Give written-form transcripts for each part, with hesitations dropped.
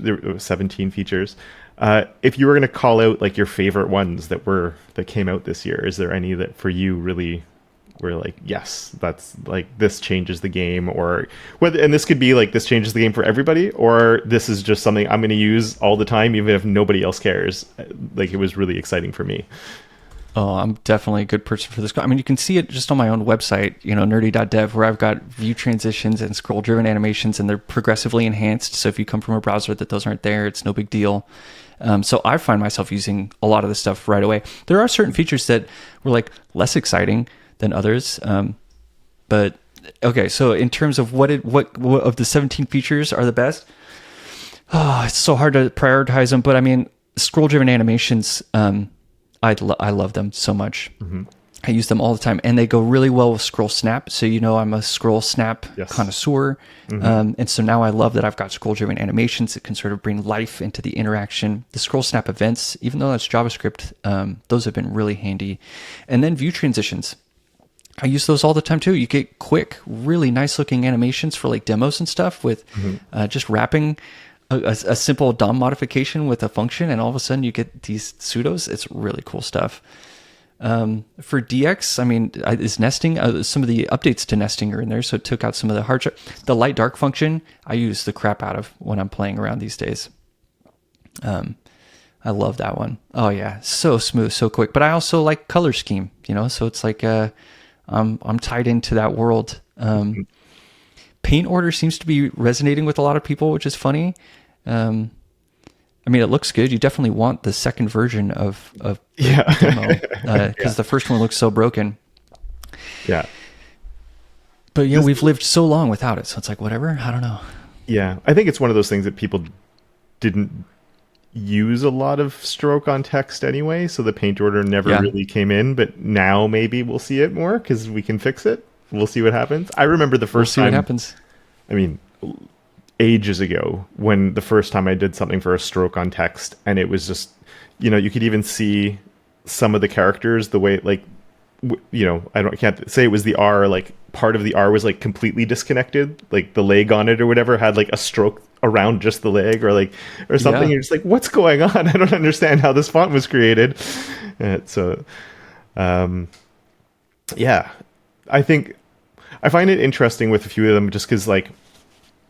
there were 17 features. If you were going to call out like your favorite ones that came out this year, is there any that for you really were like, yes, that's like this changes the game, or whether, and this could be like this changes the game for everybody, or this is just something I'm going to use all the time, even if nobody else cares. Like it was really exciting for me. Oh, I'm definitely a good person for this. I mean, you can see it just on my own website, nerdy.dev, where I've got view transitions and scroll-driven animations, and they're progressively enhanced. So if you come from a browser that those aren't there, it's no big deal. So I find myself using a lot of this stuff right away. There are certain features that were like less exciting than others. But okay, so in terms of what of the 17 features are the best, it's so hard to prioritize them. But I mean, scroll-driven animations, I love them so much. Mm-hmm. I use them all the time, and they go really well with scroll snap. So I'm a scroll snap connoisseur, and so now I love that I've got scroll-driven animations that can sort of bring life into the interaction. The scroll snap events, even though that's JavaScript, those have been really handy. And then view transitions, I use those all the time too. You get quick, really nice-looking animations for like demos and stuff with just wrapping a simple DOM modification with a function, and all of a sudden you get these pseudos. It's really cool stuff. For DX, I mean, is nesting, some of the updates to nesting are in there, so it took out some of the the light dark function I use the crap out of when I'm playing around these days. I love that one. Oh yeah, so smooth, so quick. But I also like color scheme, so it's like I'm tied into that world. Paint order seems to be resonating with a lot of people, which is funny. I mean, it looks good. You definitely want the second version of the demo because the first one looks so broken. Yeah. But we've lived so long without it, so it's like whatever. I don't know. Yeah, I think it's one of those things that people didn't use a lot of stroke on text anyway, so the paint order never really came in. But now maybe we'll see it more because we can fix it. We'll see what happens. I remember the first time. What happens. I mean, ages ago, when the first time I did something for a stroke on text, and it was just, you could even see some of the characters, the way, like, I can't say it was the R, like part of the R was like completely disconnected, like the leg on it or whatever had like a stroke around just the leg or something. Yeah. You're just like, what's going on? I don't understand how this font was created. Yeah, I find it interesting with a few of them just because, like,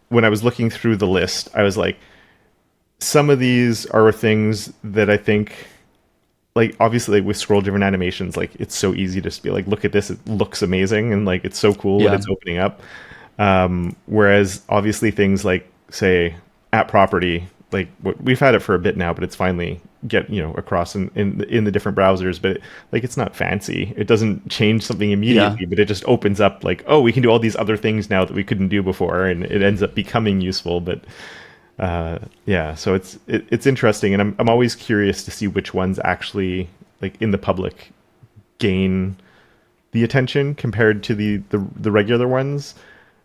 when I was looking through the list, I was like, some of these are things that I think, like, obviously with scroll-driven animations, like, it's so easy to just be like, look at this, it looks amazing, and, like, it's so cool that it's opening up. Whereas, obviously, things like, say, at property, like, we've had it for a bit now, but it's finally across in the different browsers, but it's not fancy. It doesn't change something immediately, but it just opens up like, oh, we can do all these other things now that we couldn't do before, and it ends up becoming useful. But so it's interesting, and I'm always curious to see which ones actually, like, in the public gain the attention compared to the regular ones,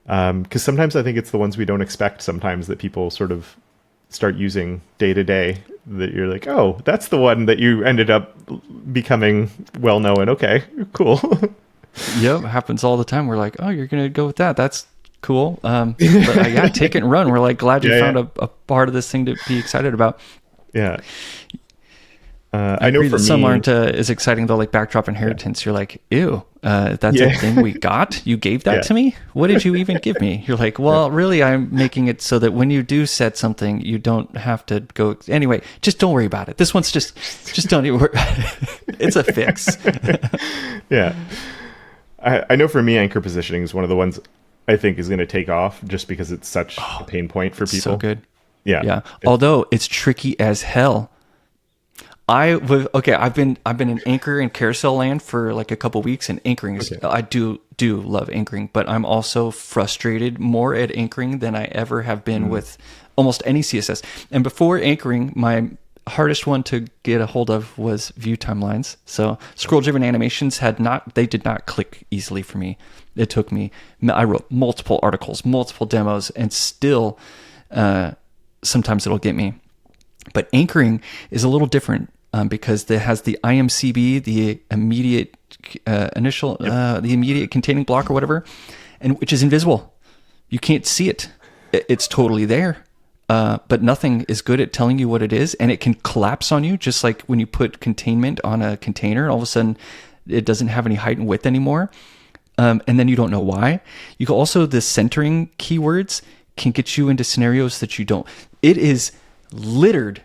because sometimes I think it's the ones we don't expect sometimes that people sort of start using day to day, that you're like, oh, that's the one that you ended up becoming well known. Okay, cool. Yep, happens all the time. We're like, oh, you're gonna go with that. That's cool. But take it and run. We're like, glad you found a part of this thing to be excited about. Yeah. I know for me, some aren't as exciting though, like backdrop inheritance. You're like, ew, that's a thing we got? You gave that to me? What did you even give me? You're like, well, really, I'm making it so that when you do set something, you don't have to go. Anyway, just don't worry about it. This one's just don't even worry. It's a fix. Yeah. I know for me, anchor positioning is one of the ones I think is going to take off just because it's such a pain point for people. So good. Yeah. Although it's tricky as hell. I've been in anchor and carousel land for like a couple weeks, and anchoring is, I do love anchoring, but I'm also frustrated more at anchoring than I ever have been with almost any CSS. And before anchoring, my hardest one to get a hold of was view timelines. So scroll-driven animations did not click easily for me. It took me, I wrote multiple articles, multiple demos, and still sometimes it'll get me. But anchoring is a little different. Because it has the IMCB, the immediate the immediate containing block or whatever, and which is invisible. You can't see it. It's totally there. but nothing is good at telling you what it is, and it can collapse on you, just like when you put containment on a container. All of a sudden, it doesn't have any height and width anymore, and then you don't know why. You can also, the centering keywords can get you into scenarios that you don't. It is littered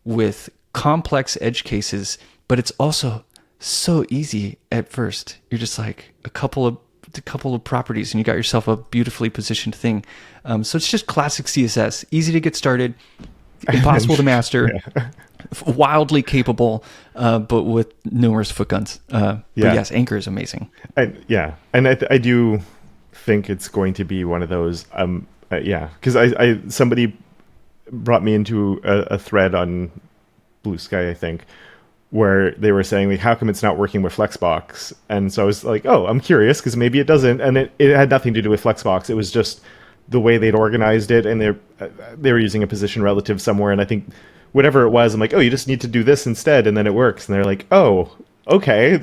with complex edge cases, but it's also so easy at first. You're just like a couple of properties and you got yourself a beautifully positioned thing. So it's just classic CSS, easy to get started, impossible to master, wildly capable, but with numerous foot guns. But yes, Anchor is amazing. And I do think it's going to be one of those. Because I somebody brought me into a thread on Blue Sky, I think, where they were saying, like, how come it's not working with Flexbox? And so I was like, oh, I'm curious, because maybe it doesn't. And it had nothing to do with Flexbox. It was just the way they'd organized it, and they were using a position relative somewhere. And I think whatever it was, I'm like, oh, you just need to do this instead, and then it works. And they're like, oh, okay.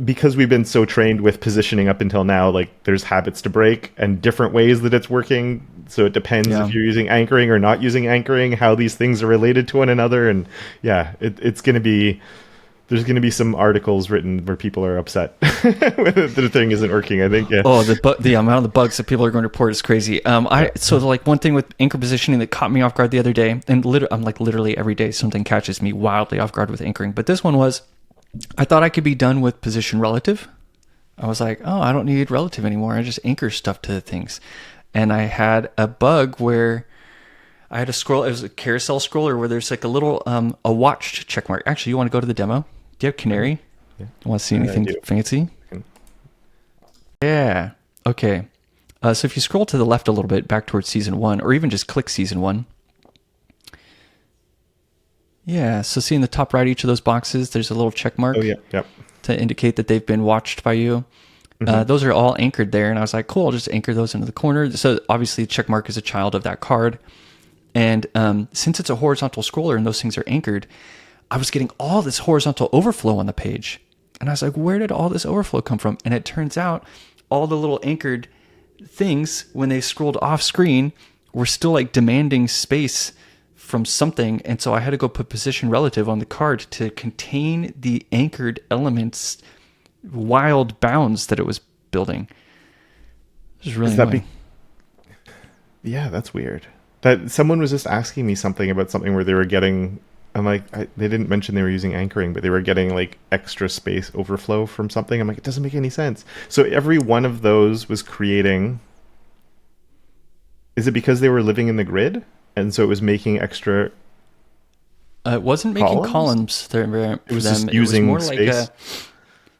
Because we've been so trained with positioning up until now, like, there's habits to break and different ways that it's working. So it depends if you're using anchoring or not using anchoring, how these things are related to one another. And it's going to be, there's going to be some articles written where people are upset when the thing isn't working, I think. Yeah. Oh, the amount of the bugs that people are going to report is crazy. So like one thing with anchor positioning that caught me off guard the other day, and I'm like literally every day something catches me wildly off guard with anchoring. But this one was, I thought I could be done with position relative. I was like, oh, I don't need relative anymore. I just anchor stuff to things. And I had a bug where I had a scroll. It was a carousel scroller where there's like a little, a watched check mark. Actually, you want to go to the demo? Do you have Canary? Yeah. You want to see anything fancy? Yeah. Okay. So if you scroll to the left a little bit back towards season 1, or even just click season 1. Yeah. So see in the top right, each of those boxes, there's a little check mark. Oh, yeah. Yep. To indicate that they've been watched by you. Those are all anchored there. And I was like, cool, I'll just anchor those into the corner. So obviously check mark is a child of that card. And since it's a horizontal scroller and those things are anchored, I was getting all this horizontal overflow on the page. And I was like, where did all this overflow come from? And it turns out all the little anchored things, when they scrolled off screen, were still like demanding space from something. And so I had to go put position relative on the card to contain the anchored elements wild bounds that it was building. It was really annoying. Yeah, that's weird. That someone was just asking me something about something where they were getting, I'm like, they didn't mention they were using anchoring, but they were getting like extra space overflow from something. I'm like, it doesn't make any sense. So every one of those was creating, is it because they were living in the grid? And so it was making extra it wasn't making columns there for it was them. Just using it was more space.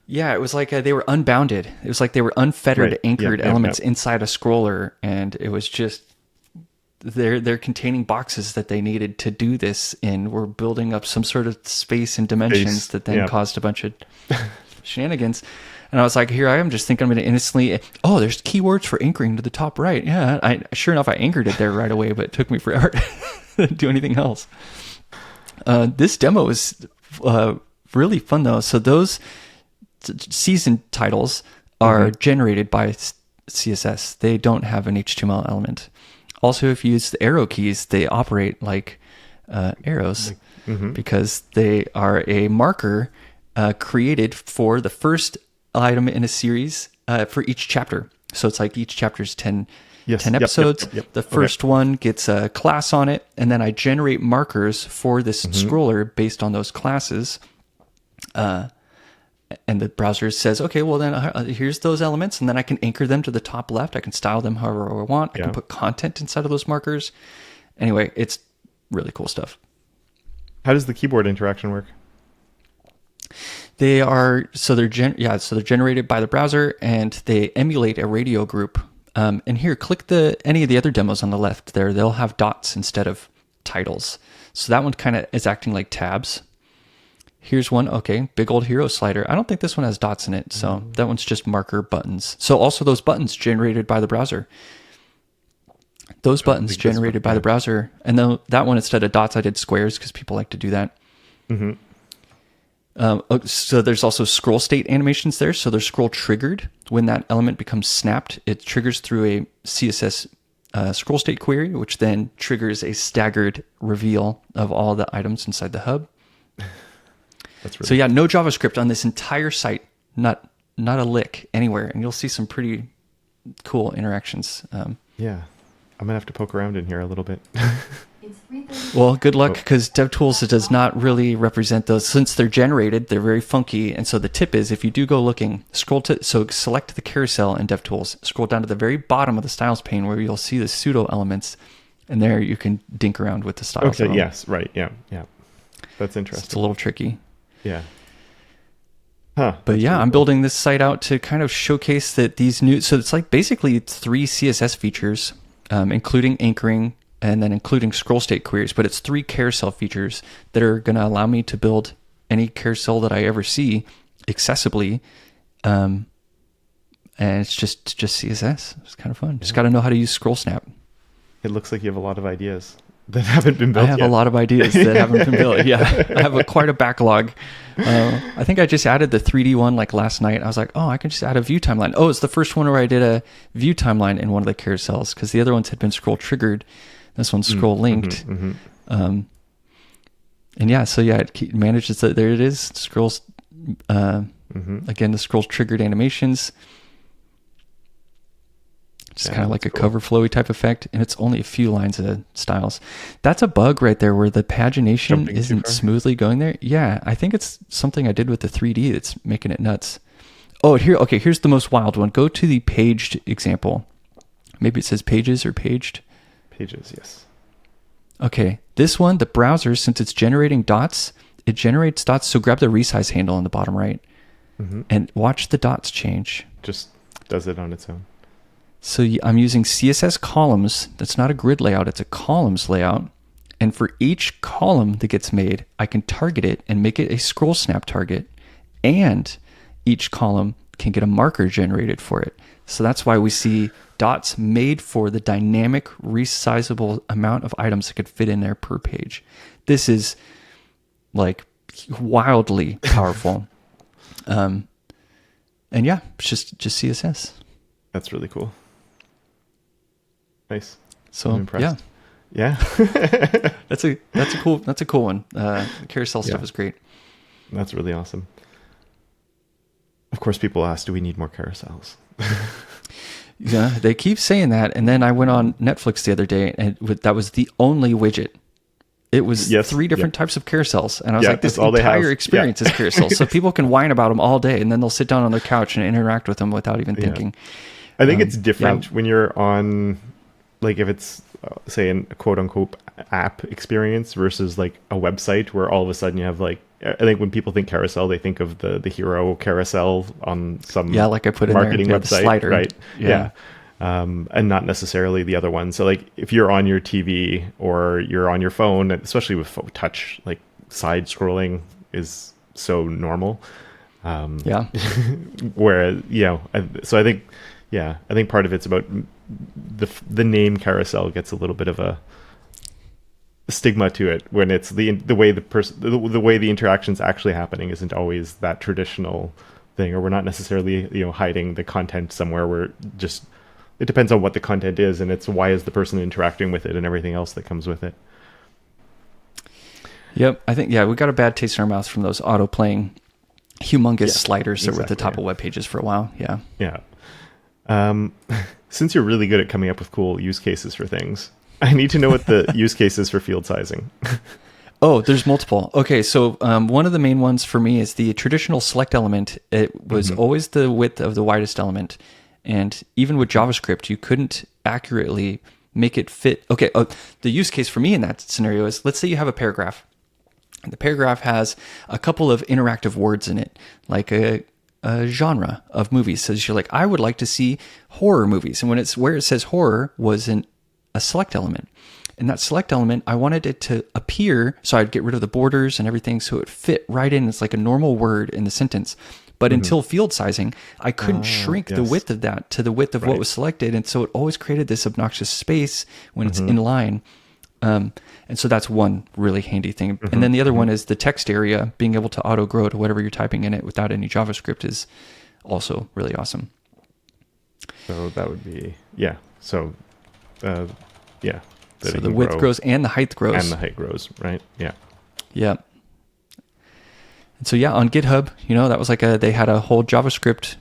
It was like they were unbounded. It was like they were unfettered, anchored elements inside a scroller, and it was just they're containing boxes that they needed to do this in. We're building up some sort of space and dimensions that then caused a bunch of shenanigans. And I was like, here I am just thinking I'm going to instantly, there's keywords for anchoring to the top right. Yeah, sure enough, I anchored it there right away, but it took me forever to do anything else. This demo is really fun though. So those season titles are generated by CSS. They don't have an HTML element. Also, if you use the arrow keys, they operate like arrows because they are a marker created for the first item in a series for each chapter. So it's like each chapter's 10 episodes. The first one gets a class on it, and then I generate markers for this scroller based on those classes. And the browser says, okay, well then here's those elements, and then I can anchor them to the top left. I can style them however I want. I can put content inside of those markers. Anyway, it's really cool stuff. How does the keyboard interaction work? They're generated by the browser, and they emulate a radio group. And here, click any of the other demos on the left there. They'll have dots instead of titles. So that one kind of is acting like tabs. Here's one. Okay, big old hero slider. I don't think this one has dots in it. So that one's just marker buttons. So also those buttons generated by the browser. Those buttons generated by the browser. And then that one, instead of dots, I did squares because people like to do that. So there's also scroll state animations there. So they're scroll triggered. When that element becomes snapped, it triggers through a CSS scroll state query, which then triggers a staggered reveal of all the items inside the hub. That's really So yeah, no JavaScript on this entire site, not a lick anywhere, and you'll see some pretty cool interactions. Yeah, I'm gonna have to poke around in here a little bit. It's 3:30. Well, good luck, because DevTools does not really represent those. Since they're generated, they're very funky. And so the tip is, if you do go looking, select the carousel in DevTools, scroll down to the very bottom of the styles pane where you'll see the pseudo elements, and there you can dink around with the styles. Okay, yes, right, yeah. That's interesting. It's a little tricky. Yeah. Huh. But yeah, I'm building this site out to kind of showcase that these new, so it's like basically 3 CSS features, including anchoring, and then including scroll state queries, but it's 3 carousel features that are going to allow me to build any carousel that I ever see accessibly. And it's just CSS. It's kind of fun. Just got to know how to use scroll snap. It looks like you have a lot of ideas that haven't been built I have yet. a lot of ideas that haven't been built. Yeah, I have quite a backlog. I think I just added the 3D one like last night. I was like, oh, I can just add a view timeline. Oh, it's the first one where I did a view timeline in one of the carousels, because the other ones had been scroll trigured. This one's scroll linked. And yeah, so yeah, it manages that. There it is. Scrolls, again, the scroll triggered animations. Just kind of like a cover flowy type effect. And it's only a few lines of styles. That's a bug right there where the pagination Jumping too isn't far? smoothly going there. Yeah, I think it's something I did with the 3D that's making it nuts. Oh, here's the most wild one. Go to the paged example. Maybe it says pages or paged. Pages, yes. Okay, this one, the browser, since it's generating dots, it generates dots. So grab the resize handle in the bottom right and watch the dots change. Just does it on its own. So I'm using CSS columns. That's not a grid layout. It's a columns layout. And for each column that gets made, I can target it and make it a scroll snap target. And each column can get a marker generated for it. So that's why we see dots made for the dynamic resizable amount of items that could fit in there per page. This is like wildly powerful. And yeah, it's just CSS. That's really cool. Nice. So I'm impressed. Yeah. that's a cool one. The carousel stuff is great. That's really awesome. Of course, people ask, do we need more carousels? Yeah, they keep saying that. And then I went on Netflix the other day, and that was the only widget. It was 3 different types of carousels. And I was like, this entire experience is carousels. So people can whine about them all day, and then they'll sit down on their couch and interact with them without even thinking. I think it's different when you're on, like if it's, say, a quote unquote app experience versus like a website where all of a sudden you have like, I think when people think carousel, they think of the hero carousel on some like I put in marketing there, website, the slider. right? Yeah. And not necessarily the other one. So like if you're on your TV or you're on your phone, especially with touch, like side scrolling is so normal. Whereas, so I think part of it's about the name carousel gets a little bit of a stigma to it when it's the way the way the interaction's actually happening isn't always that traditional thing, or we're not necessarily hiding the content somewhere. We're just, it depends on what the content is, and it's why is the person interacting with it and everything else that comes with it. Yep, I think we got a bad taste in our mouths from those auto playing humongous sliders that were at the top of web pages for a while. Yeah. Since you're really good at coming up with cool use cases for things, I need to know what the use case is for field sizing. Oh, there's multiple. Okay, so one of the main ones for me is the traditional select element. It was always the width of the widest element. And even with JavaScript, you couldn't accurately make it fit. Okay, the use case for me in that scenario is, let's say you have a paragraph. And the paragraph has a couple of interactive words in it, like a genre of movies. So you're like, I would like to see horror movies. And where it says horror was a select element. And that select element, I wanted it to appear, so I'd get rid of the borders and everything so it fit right in. It's like a normal word in the sentence. But until field sizing, I couldn't shrink the width of that to the width of what was selected. And so it always created this obnoxious space when it's in line. And so that's one really handy thing. And then the other one is the text area, being able to auto grow to whatever you're typing in it without any JavaScript is also really awesome. So that would be, so yeah. That So it the can width grow grows and the height grows. and the height grows, right? Yeah. Yeah. And so on GitHub, that was they had a whole JavaScript,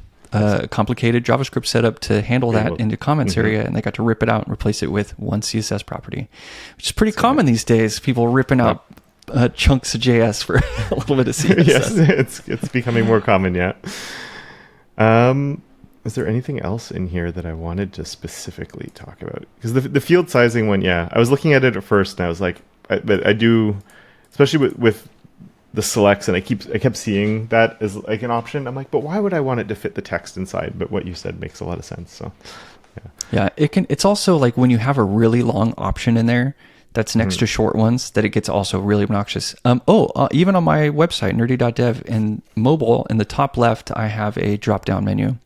complicated JavaScript setup to handle that in the comments area, and they got to rip it out and replace it with one CSS property, which is pretty common these days. People ripping out chunks of JS for a little bit of CSS. Yes, it's becoming more common. Yeah. Is there anything else in here that I wanted to specifically talk about? Because the field sizing one, I was looking at it at first and I was like, but I do, especially with the selects, and I kept seeing that as like an option. I'm like, but why would I want it to fit the text inside? But what you said makes a lot of sense. So yeah, it's also like when you have a really long option in there that's next to short ones, that it gets also really obnoxious. Even on my website, nerdy.dev, in mobile, in the top left, I have a drop-down menu.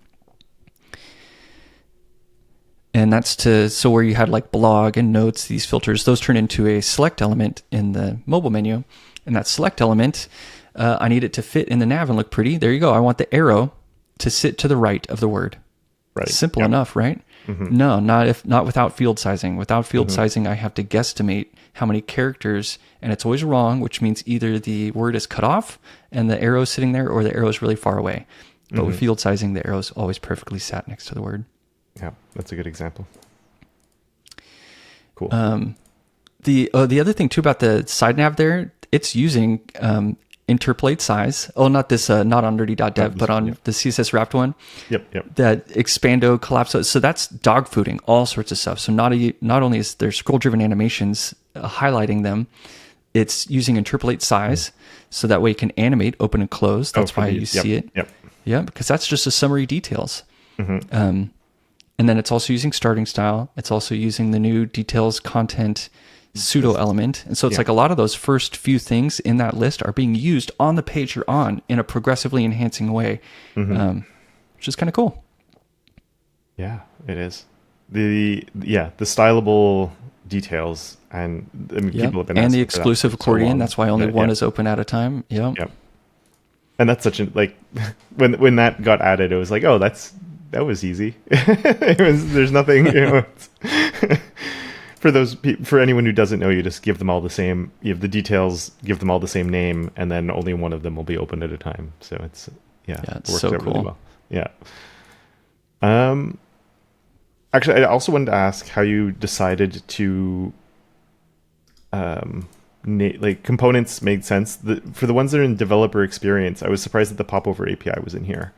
And that's so where you had like blog and notes, these filters, those turn into a select element in the mobile menu. And that select element, I need it to fit in the nav and look pretty. There you go. I want the arrow to sit to the right of the word. Right. Simple enough, right? No, not without field sizing. Without field sizing, I have to guesstimate how many characters, and it's always wrong, which means either the word is cut off and the arrow is sitting there, or the arrow is really far away. But with field sizing, the arrow is always perfectly sat next to the word. Yeah, that's a good example. Cool. The other thing too about the side nav there, it's using interpolate size. Oh, not this, not on nerdy.dev, but on the CSS wrapped one. Yep. That expando collapse. So that's dog fooding, all sorts of stuff. So not only is there scroll driven animations highlighting them, it's using interpolate size, so that way you can animate open and close. That's why you see it. Yep. Yeah, because that's just a summary details. And then it's also using starting style. It's also using the new details content pseudo element. And so it's like a lot of those first few things in that list are being used on the page you're on in a progressively enhancing way, which is kind of cool. Yeah, it is. The stylable details, and people have been and the asking exclusive for that for so accordion. long. That's why only one is open at a time. Yep. And that's such a when that got added, it was like, oh, that was easy. There's nothing, for anyone who doesn't know, you just give them all the same, you have the details, give them all the same name, and then only one of them will be open at a time. So it's it's it works so out cool. really well. Yeah. Actually, I also wanted to ask how you decided to components made sense. For the ones that are in developer experience, I was surprised that the popover API was in here.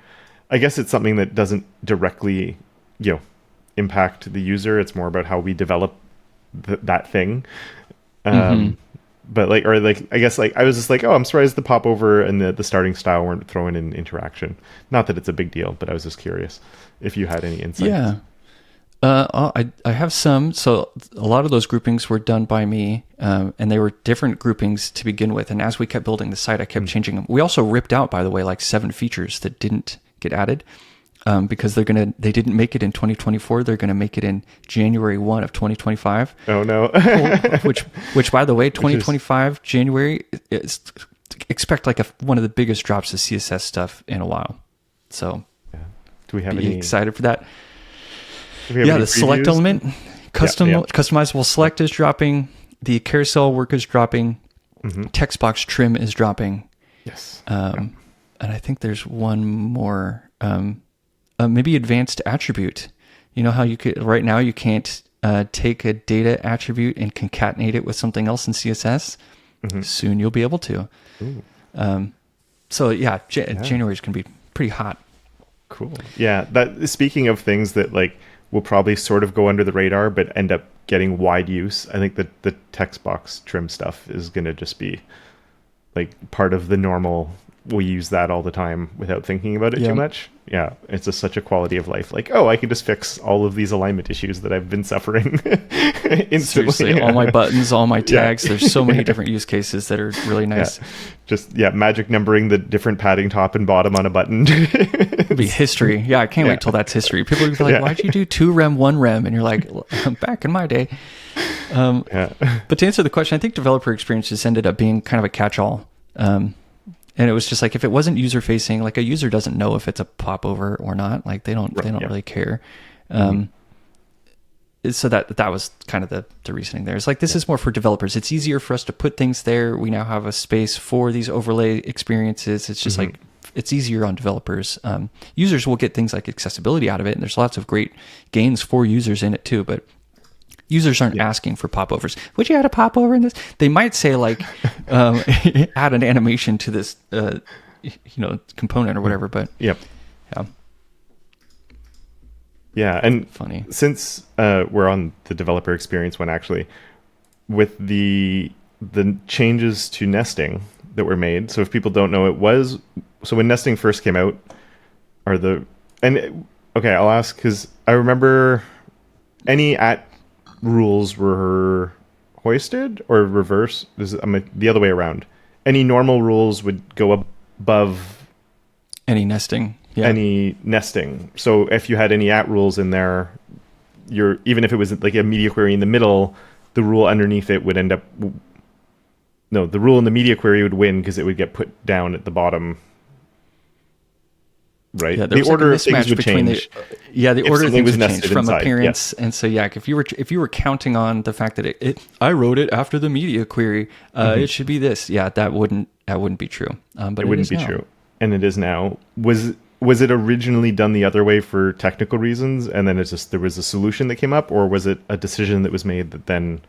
I guess it's something that doesn't directly, impact the user. It's more about how we develop that thing. But I guess I was just like, oh, I'm surprised the popover and the starting style weren't thrown in interaction. Not that it's a big deal, but I was just curious if you had any insights. Yeah. I have some. So a lot of those groupings were done by me, and they were different groupings to begin with. And as we kept building the site, I kept changing them. We also ripped out, by the way, like 7 features that didn't get added because they didn't make it in 2024. They're gonna make it in January 1 of 2025. Oh no! which by the way, 2025 January, expect like one of the biggest drops of CSS stuff in a while. So, do we have any excited for that? The select element, customizable select is dropping. The carousel work is dropping. Text box trim is dropping. Yes. And I think there's one more, maybe advanced attribute. You know how right now you can't take a data attribute and concatenate it with something else in CSS? Soon you'll be able to. January is going to be pretty hot. Cool. Yeah. Speaking of things that will probably sort of go under the radar, but end up getting wide use, I think that the text box trim stuff is going to just be part of the normal. We use that all the time without thinking about it too much. Yeah, it's just such a quality of life. I can just fix all of these alignment issues that I've been suffering instantly. Seriously, all my buttons, all my tags. There's so many different use cases that are really nice. Just magic numbering the different padding top and bottom on a button. It'll be history. Yeah, I can't wait till that's history. People will be like, why'd you do 2 rem, 1 rem? And you're like, back in my day. But to answer the question, I think developer experiences ended up being kind of a catch-all. And it was just if it wasn't user facing, a user doesn't know if it's a popover or not. They don't really care. so that was kind of the reasoning there. It's like, this is more for developers. It's easier for us to put things there. We now have a space for these overlay experiences. It's just like, it's easier on developers. Users will get things like accessibility out of it, and there's lots of great gains for users in it too, but users aren't asking for popovers. Would you add a popover in this? They might say like, add an animation to this, component or whatever, but Yep. yeah. Yeah, and Funny. Since we're on the developer experience one, actually, with the changes to nesting that were made. So if people don't know, so when nesting first came out, okay, I'll ask because I remember any rules were hoisted or reverse. The other way around. Any normal rules would go above Any nesting. Yeah. any nesting. So if you had any rules in there, even if it was like a media query in the middle, the rule underneath it would end up. No, the rule in the media query would win because it would get put down at the bottom. Right. Yeah, the order of things would change. The order of things would change from inside. appearance, and so if you were counting on the fact that I wrote it after the media query, it should be this. Yeah, that wouldn't be true. But it wouldn't be true, and it is now. Was it originally done the other way for technical reasons, and then there was a solution that came up, or was it a decision that was made that then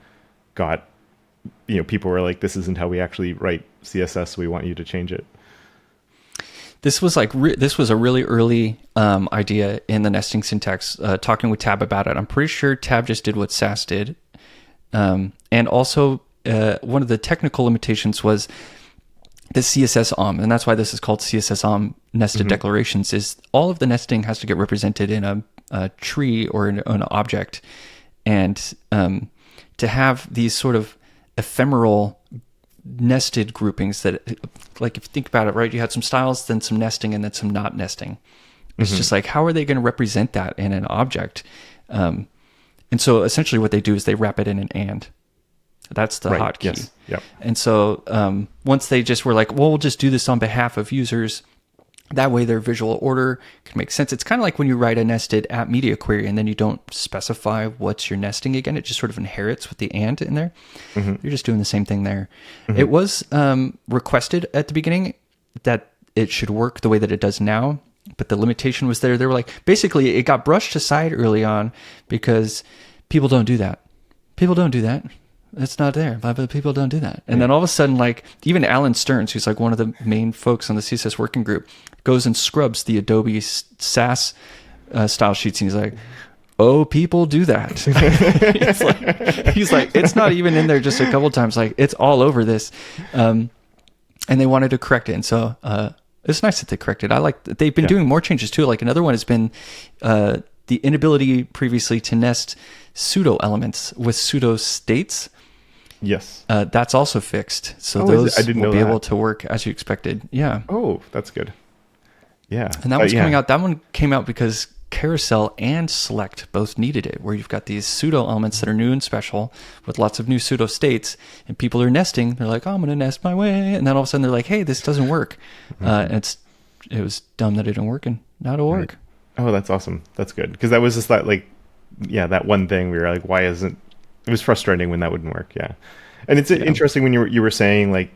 got, people were like, this isn't how we actually write CSS, so we want you to change it? This was this was a really early idea in the nesting syntax. Talking with Tab about it, I'm pretty sure Tab just did what Sass did, and also one of the technical limitations was the CSS-OM, and that's why this is called CSS-OM nested declarations. Is all of the nesting has to get represented in a tree or in an object, and to have these sort of ephemeral nested groupings that, like, if you think about it, right, you had some styles, then some nesting, and then some not nesting. It's just like, how are they going to represent that in an object? And so essentially what they do is they wrap it in an and. That's the hotkey. Yes. Yep. And so once they just were like, well, we'll just do this on behalf of users. That way their visual order can make sense. It's kind of like when you write a nested media query and then you don't specify what's your nesting again. It just sort of inherits with the and in there. You're just doing the same thing there. It was requested at the beginning that it should work the way that it does now, but the limitation was there. They were like, basically it got brushed aside early on because people don't do that. People don't do that. It's not there, but people don't do that. And then all of a sudden, like, even Alan Stearns, who's like one of the main folks on the CSS working group, goes and scrubs the Adobe Sass style sheets, and he's like, oh, people do that. he's like, it's not even in there just a couple times. Like, it's all over this. And they wanted to correct it. And so it's nice that they corrected it. They've been doing more changes too. Like, another one has been the inability previously to nest pseudo elements with pseudo states. Yes. That's also fixed. So those will be able to work as you expected. Yeah. Oh, that's good. Yeah. And that one's coming out. That one came out because Carousel and Select both needed it, where you've got these pseudo elements that are new and special with lots of new pseudo states, and people are nesting. They're like, oh, I'm going to nest my way. And then all of a sudden they're like, hey, this doesn't work. And it was dumb that it didn't work, and now it'll work. Oh, that's awesome. That's good. Because that was just that one thing we were like, why isn't... It was frustrating when that wouldn't work, yeah. And it's interesting when you were saying, like,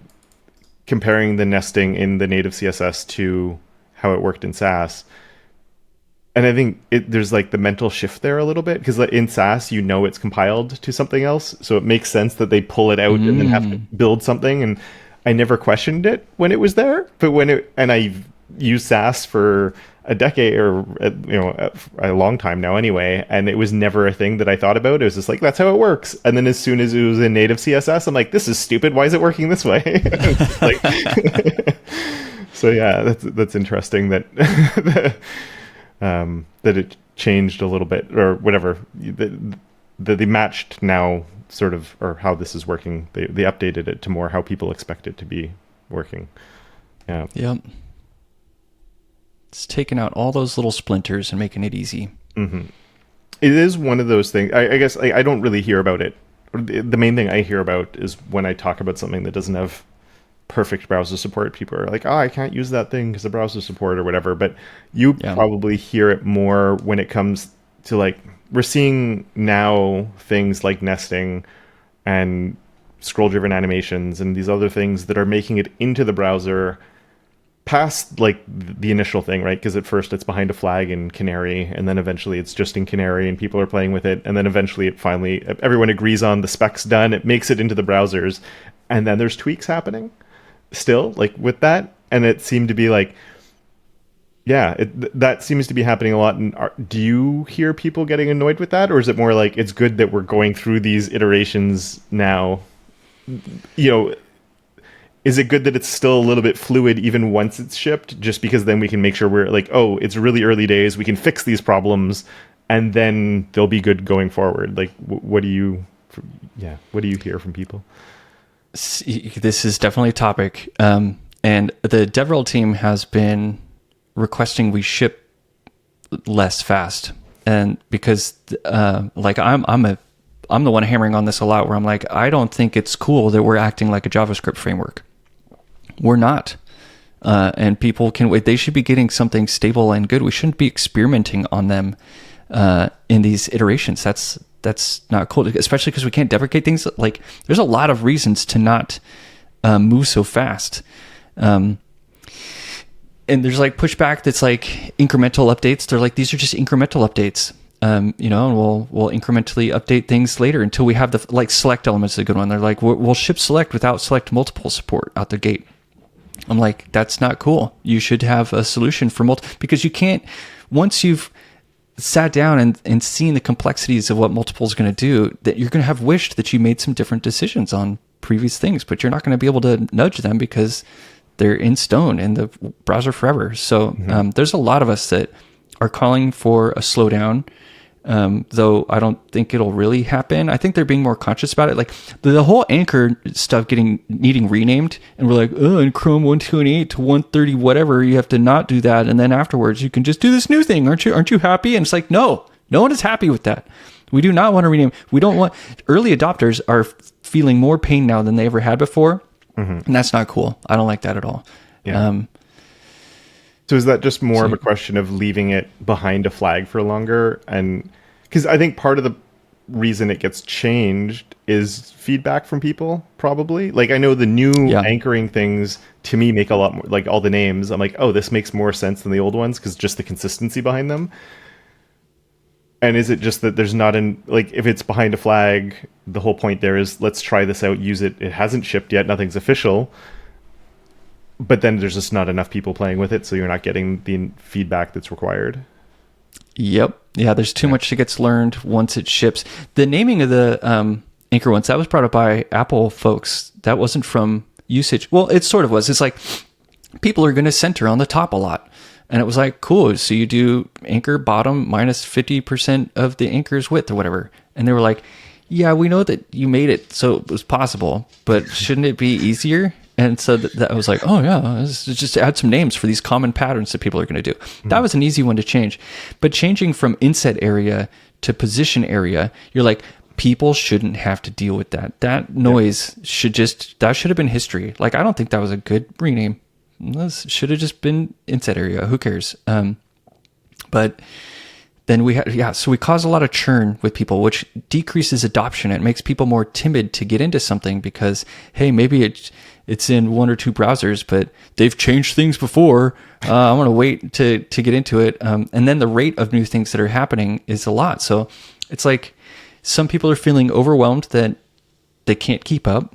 comparing the nesting in the native CSS to how it worked in Sass. And I think there's, like, the mental shift there a little bit, because in Sass, it's compiled to something else, so it makes sense that they pull it out and then have to build something. And I never questioned it when it was there, but and I've used Sass for a decade or a long time now anyway, and it was never a thing that I thought about. It was just like, that's how it works. And then as soon as it was in native CSS, I'm like, this is stupid, why is it working this way? So yeah, that's interesting that that it changed a little bit, or whatever, that they matched now sort of, or how this is working. They updated it to more how people expect it to be working. Yeah. Yep. It's taking out all those little splinters and making it easy. It is one of those things. I guess I don't really hear about it. The main thing I hear about is when I talk about something that doesn't have perfect browser support. People are like, oh, I can't use that thing because of browser support or whatever. But you probably hear it more when it comes to like, we're seeing now things like nesting and scroll driven animations and these other things that are making it into the browser past like the initial thing, right? Because at first it's behind a flag in Canary, and then eventually it's just in Canary and people are playing with it, and then eventually it finally, everyone agrees on the specs done, it makes it into the browsers, and then there's tweaks happening still like with that, and it seemed to be like, yeah, that seems to be happening a lot. And do you hear people getting annoyed with that, or is it more like it's good that we're going through these iterations now? You know, is it good that it's still a little bit fluid even once it's shipped, just because then we can make sure we're like, oh, it's really early days, we can fix these problems, and then they'll be good going forward? Like, what do you hear from people? This is definitely a topic, and the DevRel team has been requesting we ship less fast, and because like I'm the one hammering on this a lot, where I'm like, I don't think it's cool that we're acting like a JavaScript framework. We're not. And people can wait. They should be getting something stable and good. We shouldn't be experimenting on them in these iterations. That's not cool, especially because we can't deprecate things. Like, there's a lot of reasons to not move so fast. And there's like pushback that's like incremental updates. They're like, these are just incremental updates. And we'll incrementally update things later until we have the, like, select elements is a good one. They're like, we'll ship select without select multiple support out the gate. I'm like, that's not cool. You should have a solution for multiple, because you can't, once you've sat down and seen the complexities of what multiple is going to do, that you're going to have wished that you made some different decisions on previous things, but you're not going to be able to nudge them because they're in stone in the browser forever. So there's a lot of us that are calling for a slowdown. Though I don't think it'll really happen. I think they're being more conscious about it. Like the whole Anchor stuff needing renamed, and we're like, oh, in Chrome 128 to 130 whatever, you have to not do that, and then afterwards you can just do this new thing. Aren't you happy? And it's like, no one is happy with that. We do not want to rename. We don't want, early adopters are feeling more pain now than they ever had before, and that's not cool. I don't like that at all. Yeah. So is that just more of a question of leaving it behind a flag for longer? And because I think part of the reason it gets changed is feedback from people, probably. Like, I know the new anchoring things to me make a lot more, like all the names, I'm like, oh, this makes more sense than the old ones because just the consistency behind them. And is it just that there's not like, if it's behind a flag, the whole point there is, let's try this out, use it. It hasn't shipped yet, nothing's official. But then there's just not enough people playing with it, so you're not getting the feedback that's required. Yep. Yeah, there's too much that gets learned once it ships. The naming of the Anchor ones, that was brought up by Apple folks. That wasn't from usage. Well, it sort of was. It's like, people are going to center on the top a lot. And it was like, cool, so you do Anchor bottom minus 50% of the Anchor's width or whatever. And they were like, yeah, we know that you made it so it was possible, but shouldn't it be easier? And so that I was like, oh yeah, let's just add some names for these common patterns that people are going to do. That was an easy one to change. But changing from inset area to position area, you're like, people shouldn't have to deal with that. That noise should have been history. Like, I don't think that was a good rename. This should have just been inset area. Who cares? But then so we cause a lot of churn with people, which decreases adoption. It makes people more timid to get into something because, hey, maybe it's in one or two browsers, but they've changed things before. I want to wait to get into it. And then the rate of new things that are happening is a lot. So it's like some people are feeling overwhelmed that they can't keep up.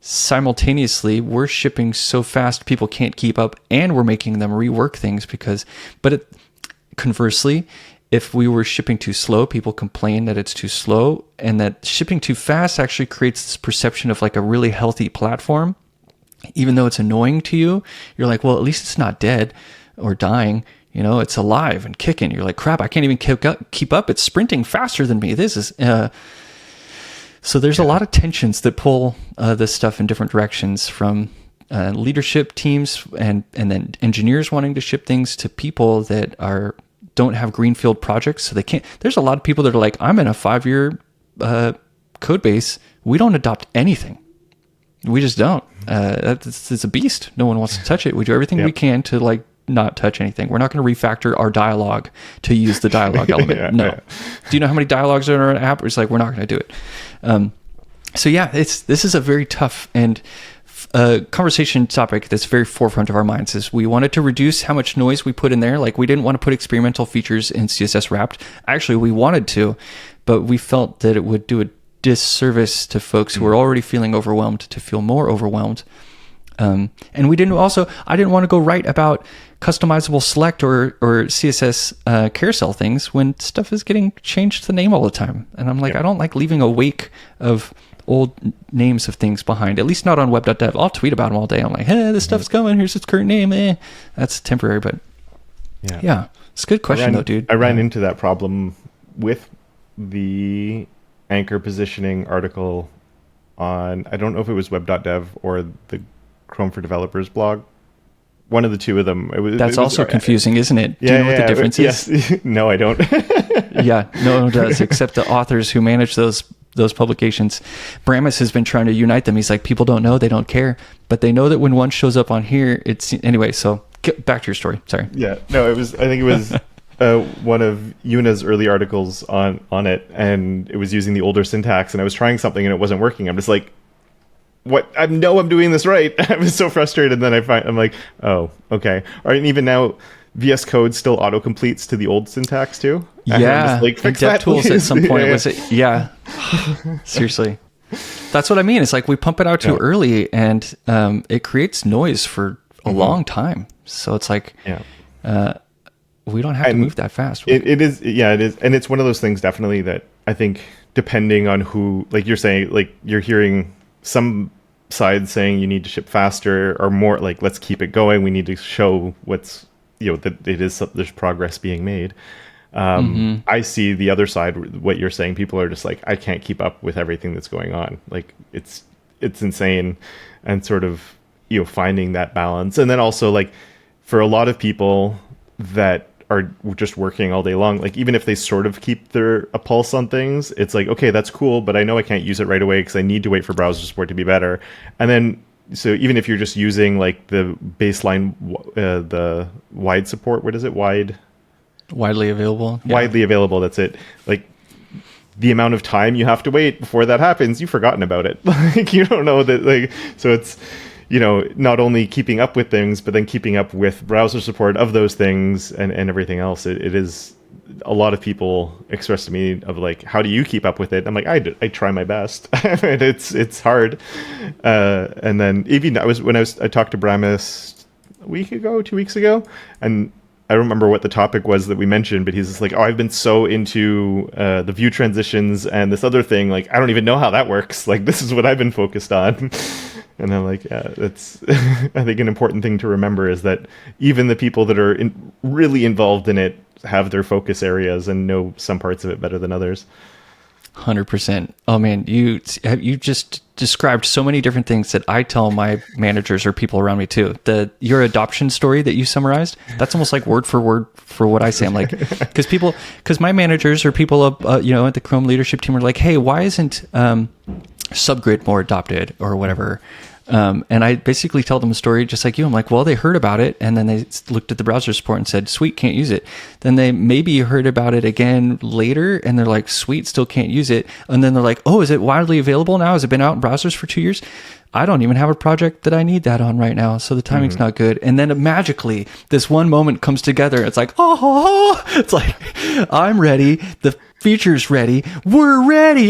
Simultaneously, we're shipping so fast, people can't keep up, and we're making them rework things conversely, if we were shipping too slow, people complain that it's too slow, and that shipping too fast actually creates this perception of like a really healthy platform. Even though it's annoying to you, you're like, well, at least it's not dead or dying. You know, it's alive and kicking. You're like, crap, I can't even keep up. It's sprinting faster than me. This is... So there's a lot of tensions that pull this stuff in different directions, from leadership teams and then engineers wanting to ship things to people that don't have greenfield projects, so they can't. There's a lot of people that are like, I'm in a 5-year code base. We don't adopt anything. We just don't. It's a beast. No one wants to touch it. We do everything we can to like not touch anything. We're not going to refactor our dialogue to use the dialogue element. Yeah, no. yeah. Do you know how many dialogues are in our app? It's like, we're not going to do it. So yeah, this is a very tough and conversation topic that's very forefront of our minds. Is we wanted to reduce how much noise we put in there. Like, we didn't want to put experimental features in CSS wrapped. Actually, we wanted to, but we felt that it would do a disservice to folks who are already feeling overwhelmed to feel more overwhelmed. And I didn't want to go write about customizable select or CSS carousel things when stuff is getting changed the name all the time. And I'm like, I don't like leaving a wake of old names of things behind, at least not on web.dev. I'll tweet about them all day. I'm like, hey, this stuff's coming. Here's its current name. That's temporary, but yeah. It's a good question though, dude. I ran into that problem with the anchor positioning article on, I don't know if it was web.dev or the Chrome for Developers blog. One of the two of them. That's also confusing, isn't it? Do you know what the difference is? Yes. No, I don't. Yeah, no one does, except the authors who manage those publications. Bramus has been trying to unite them. He's like, people don't know, they don't care, but they know that when one shows up on here, it's anyway. So get back to your story. Sorry. Yeah, no, I think it was one of Yuna's early articles on it, and it was using the older syntax, and I was trying something and it wasn't working. I'm just like, what? I know I'm doing this right. I was so frustrated. And then I'm like, oh, okay. All right, and even now, VS Code still autocompletes to the old syntax too. And Yeah, I'm just like, fix that, DevTools at please. some point Yeah. was it? Yeah, seriously. That's what I mean. It's like we pump it out too early, and it creates noise for a long time. So it's like, we don't have to move that fast. It is, and it's one of those things definitely that I think, depending on who, like you're saying, like you're hearing some sides saying you need to ship faster, or more like, let's keep it going. We need to show what's, that there's progress being made. I see the other side, what you're saying. People are just like, I can't keep up with everything that's going on. Like it's insane, and sort of, finding that balance. And then also, like, for a lot of people that are just working all day long, like even if they sort of keep a pulse on things, it's like, okay, that's cool, but I know I can't use it right away because I need to wait for browser support to be better. And then, so even if you're just using like the baseline, the wide support, what is it? Widely available. Yeah. Widely available. That's it. Like, the amount of time you have to wait before that happens, you've forgotten about it. Like, you don't know that, like, so it's, not only keeping up with things, but then keeping up with browser support of those things and everything else. It is, a lot of people express to me of like, how do you keep up with it? I'm like, I try my best. And it's hard. And then even I talked to Bramus a week ago, 2 weeks ago, and I don't remember what the topic was that we mentioned, but he's just like, oh, I've been so into the view transitions and this other thing, like, I don't even know how that works. Like, this is what I've been focused on. And I'm like, yeah, that's, I think an important thing to remember is that even the people that are really involved in it have their focus areas and know some parts of it better than others. 100%. Oh man, you just described so many different things that I tell my managers or people around me too. Your adoption story that you summarized, that's almost like word for word for what I say. I'm like, because my managers or people up, at the Chrome leadership team are like, hey, why isn't subgrid more adopted or whatever? And I basically tell them a story just like you. I'm like, well, they heard about it, and then they looked at the browser support and said, sweet, can't use it. Then they maybe heard about it again later, and they're like, sweet, still can't use it. And then they're like, oh, is it widely available now? Has it been out in browsers for 2 years? I don't even have a project that I need that on right now, so the timing's not good. And then magically, this one moment comes together. It's like, it's like, I'm ready. The feature's ready. We're ready.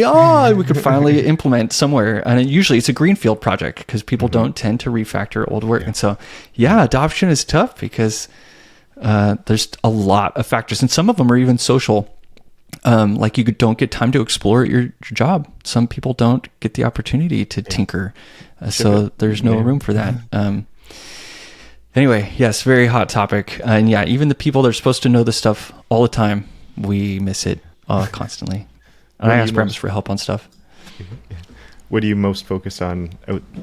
We could finally implement somewhere. And usually it's a greenfield project because people don't tend to refactor old work. And so, adoption is tough because there's a lot of factors, and some of them are even social. Like you don't get time to explore at your job. Some people don't get the opportunity to tinker. So there's no room for that. Anyway, yes, very hot topic. And even the people that are supposed to know this stuff all the time, we miss it constantly. And I ask Bramus for help on stuff. What are you most focused on?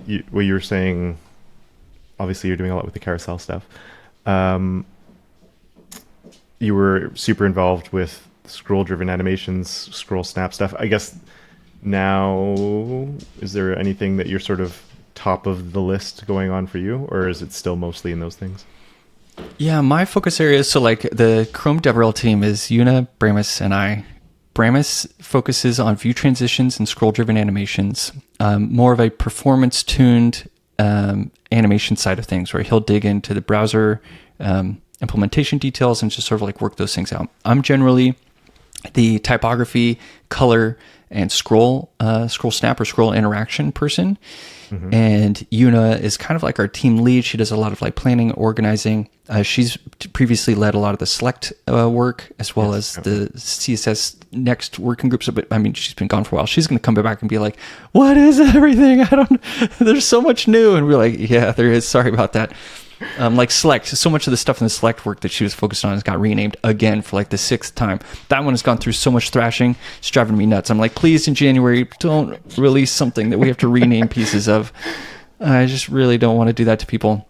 You were saying, obviously you're doing a lot with the carousel stuff. You were super involved with scroll-driven animations, scroll snap stuff. I guess now, is there anything that you're sort of top of the list going on for you, or is it still mostly in those things? Yeah, my focus areas. So like the Chrome DevRel team is Una, Bramis, and I. Bramis focuses on view transitions and scroll-driven animations, more of a performance-tuned animation side of things, where he'll dig into the browser implementation details and just sort of like work those things out. I'm generally the typography, color, and scroll snap or scroll interaction person. And Una is kind of like our team lead. She does a lot of like planning, organizing. She's previously led a lot of the select work, as well as the CSS next working groups. But I mean, she's been gone for a while. She's going to come back and be like, "What is everything? I don't. There's so much new." And we're like, "Yeah, there is. Sorry about that." Like select, so much of the stuff in the select work that she was focused on has got renamed again for like the 6th time. That one has gone through so much thrashing, it's driving me nuts. I'm like, please, in January, don't release something that we have to rename pieces of. I just really don't want to do that to people.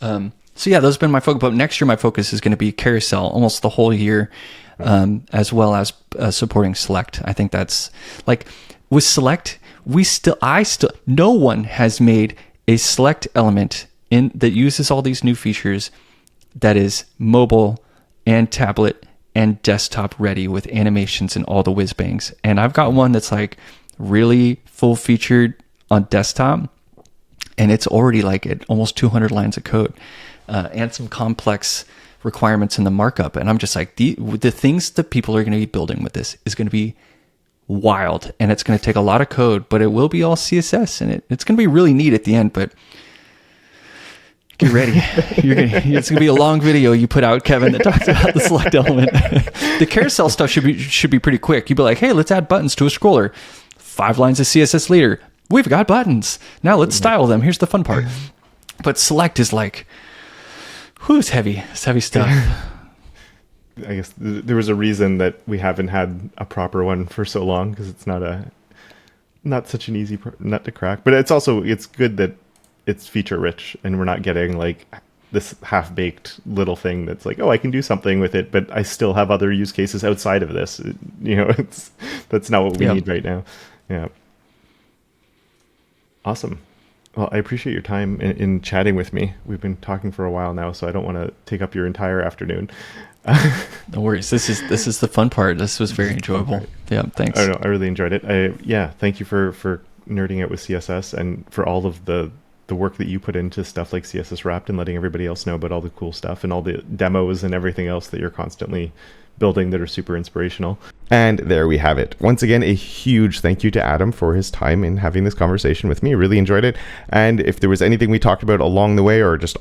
So yeah, those have been my focus. But next year, my focus is going to be carousel almost the whole year, as well as supporting select. I think that's like with select, no one has made a select element in that uses all these new features that is mobile and tablet and desktop ready with animations and all the whiz bangs. And I've got one that's like really full featured on desktop, and it's already like at almost 200 lines of code and some complex requirements in the markup. And I'm just like, the things that people are going to be building with this is going to be wild, and it's going to take a lot of code, but it will be all CSS, and it's going to be really neat at the end. But get ready. It's going to be a long video you put out, Kevin, that talks about the select element. The carousel stuff should be pretty quick. You'd be like, hey, let's add buttons to a scroller. 5 lines of CSS later, we've got buttons. Now let's style them. Here's the fun part. But select is like, it's heavy. It's heavy stuff. I guess there was a reason that we haven't had a proper one for so long, because it's not such an easy nut to crack. But it's good that it's feature rich, and we're not getting like this half-baked little thing that's like, oh, I can do something with it, but I still have other use cases outside of this. That's not what we need right now. Yeah. Awesome. Well, I appreciate your time in chatting with me. We've been talking for a while now, so I don't want to take up your entire afternoon. No worries. This is the fun part. This was very enjoyable. Yeah, thanks. I don't know. I really enjoyed it. Thank you for nerding out with CSS, and for all of the work that you put into stuff like CSS Wrapped, and letting everybody else know about all the cool stuff and all the demos and everything else that you're constantly building that are super inspirational. And there we have it. Once again, a huge thank you to Adam for his time in having this conversation with me. Really enjoyed it. And if there was anything we talked about along the way, or just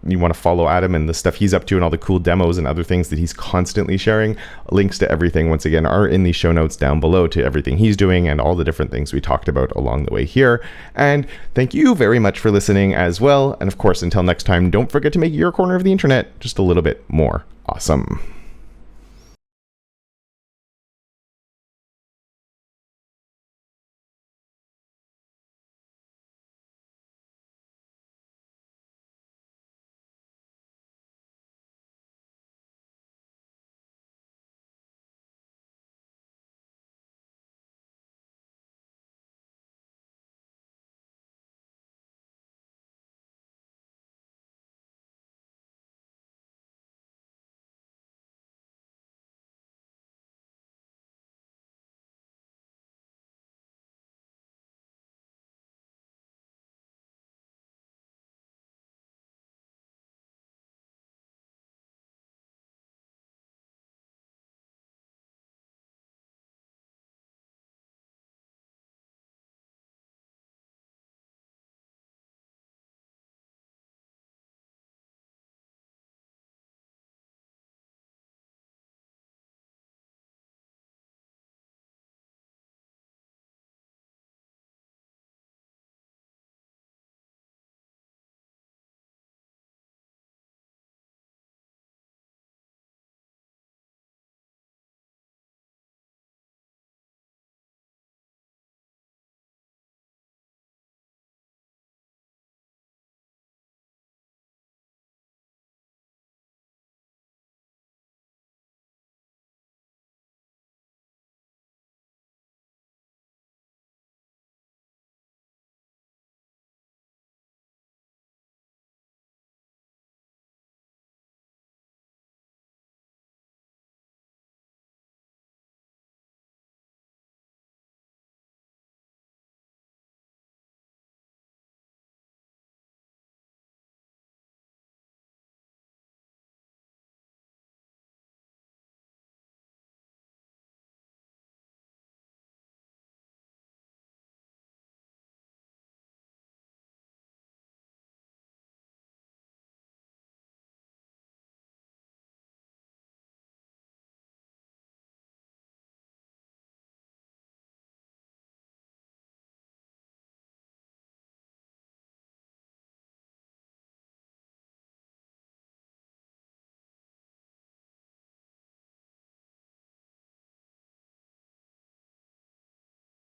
you want to follow Adam and the stuff he's up to and all the cool demos and other things that he's constantly sharing, links to everything, once again, are in the show notes down below to everything he's doing and all the different things we talked about along the way here. And thank you very much for listening as well. And of course, until next time, don't forget to make your corner of the internet just a little bit more awesome.